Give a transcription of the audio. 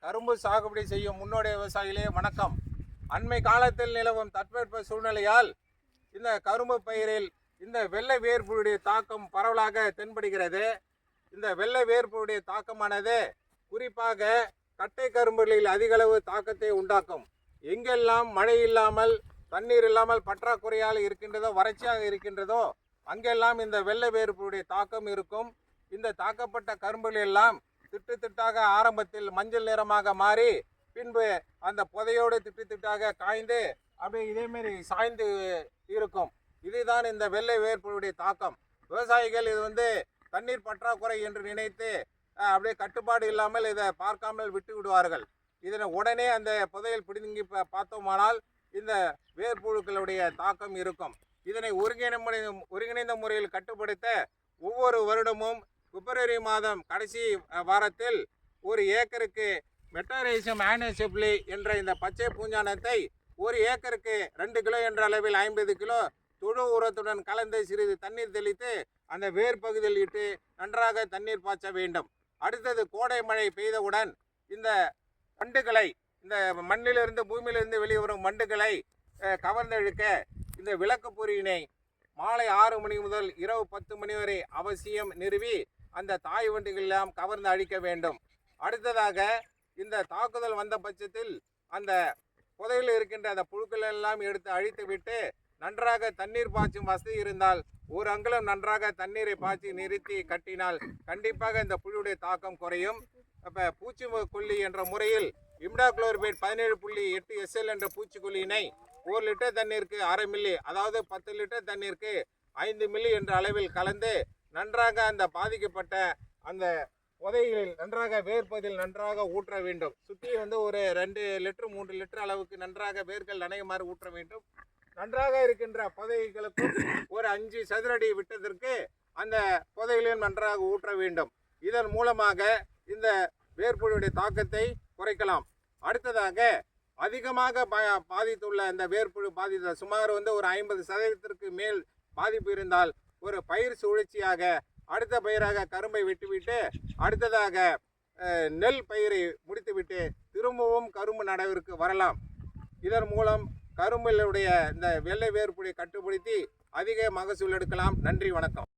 கரும்பு சாகுபடி செய்யும் முன்னோடிய விவசாயிகளே வணக்கம். அண்மை காலத்தில் நிலவும் தட்பவெட்ப சூழ்நிலையால் இந்த கரும்பு பயிரில் இந்த வெள்ளை வேர்ப்புடைய தாக்கம் பரவலாக தென்படுகிறது. இந்த வெள்ளை வேர்ப்புடைய தாக்கமானது குறிப்பாக கட்டை கரும்புகளில் அதிகளவு தாக்கத்தை உண்டாக்கும். எங்கெல்லாம் மழை இல்லாமல் தண்ணீர் இல்லாமல் பற்றாக்குறையால் இருக்கின்றதோ, வறட்சியாக இருக்கின்றதோ, அங்கெல்லாம் இந்த வெள்ளை வேர்ப்புடைய தாக்கம் இருக்கும். இந்த தாக்கப்பட்ட கரும்புகள் எல்லாம் திட்டு திட்டாக ஆரம்பத்தில் மஞ்சள் நிறமாக மாறி பின்பு அந்த புதையோடு திட்டு திட்டாக காய்ந்து அப்படியே இதேமாரி சாய்ந்து இருக்கும். இதுதான் இந்த வெள்ளை வேர்ப்புடைய தாக்கம். விவசாயிகள் இது தண்ணீர் பற்றாக்குறை என்று நினைத்து அப்படியே கட்டுப்பாடு இல்லாமல் இதை பார்க்காமல் விட்டு விடுவார்கள். இதனை உடனே அந்த புதையல் பிடுங்கி பார்த்தோமானால் இந்த வேர்ப்புழுக்களுடைய தாக்கம் இருக்கும். இதனை ஒருங்கிணைந்த முறையில் கட்டுப்படுத்த ஒவ்வொரு வருடமும் பிப்ரவரி மாதம் கடைசி வாரத்தில் ஒரு ஏக்கருக்கு மெட்டாரைசியம் ஆனோசெப்லி என்ற இந்த பச்சை பூஞ்சானத்தை ஒரு ஏக்கருக்கு 2 கிலோ என்ற அளவில் 50 கிலோ தொழு உரத்துடன் கலந்து சிறிது தண்ணீர் தெளித்து அந்த வேர் பகுதியில் இட்டு நன்றாக தண்ணீர் பாய்ச்ச வேண்டும். அடுத்தது கோடை மழை பெய்தவுடன் இந்த வண்டுகளை, இந்த மண்ணிலிருந்து பூமியிலிருந்து வெளிவரும் வண்டுகளை கவர்ந்தெழுக்க இந்த விளக்கு பொறியினை மாலை 6 மணி முதல் இரவு 10 மணி வரை அவசியம் நிறுவி அந்த தாய் வண்டுகள் எல்லாம் கவர்ந்து அழிக்க வேண்டும். அடுத்ததாக இந்த தாக்குதல் வந்த பட்சத்தில் அந்த புதையில் இருக்கின்ற அந்த புழுக்கள் எல்லாம் எடுத்து அழித்து விட்டு நன்றாக தண்ணீர் பாய்ச்சும் வசதி இருந்தால் ஒரு அங்குலம் நன்றாக தண்ணீரை பாய்ச்சி நிறுத்தி கட்டினால் கண்டிப்பாக இந்த புழுடைய தாக்கம் குறையும். அப்போ பூச்சிக்கொல்லி என்ற முறையில் இம்டாக்ளோர்பேட் 17.8 SL என்ற பூச்சிக்கொல்லியினை 1 லிட்டர் தண்ணீருக்கு 1/2 மில்லி, அதாவது 10 லிட்டர் தண்ணீருக்கு 5 மில்லி என்ற அளவில் கலந்து நன்றாக அந்த பாதிக்கப்பட்ட அந்த புதைகளில் நன்றாக வேர்ப்பதில் நன்றாக ஊற்ற வேண்டும். சுற்றி ஒரு 2 லிட்டர் 3 லிட்டர் அளவுக்கு நன்றாக வேர்கள் நனையுமாறு ஊற்ற வேண்டும். நன்றாக இருக்கின்ற புதைகளுக்கும் ஒரு 5 சதுரடி விட்டதற்கு அந்த புதைகளையும் நன்றாக ஊற்ற வேண்டும். இதன் மூலமாக இந்த வேர்ப்புழுடைய தாக்கத்தை குறைக்கலாம். அடுத்ததாக அதிகமாக பாதித்துள்ள இந்த வேர்ப்புழு பாதித்த சுமார் ஒரு 50% மேல் பாதிப்பு இருந்தால் ஒரு பயிர் சுழற்சியாக அடுத்த பயிராக கரும்பை விட்டுவிட்டு அடுத்ததாக நெல் பயிரை முடித்துவிட்டு திரும்பவும் கரும்பு நடவிற்கு வரலாம். இதன் மூலம் கரும்பிலுடைய இந்த வெள்ளை வேர்ப்புழை கட்டுப்படுத்தி அதிக மகசூல் எடுக்கலாம். நன்றி, வணக்கம்.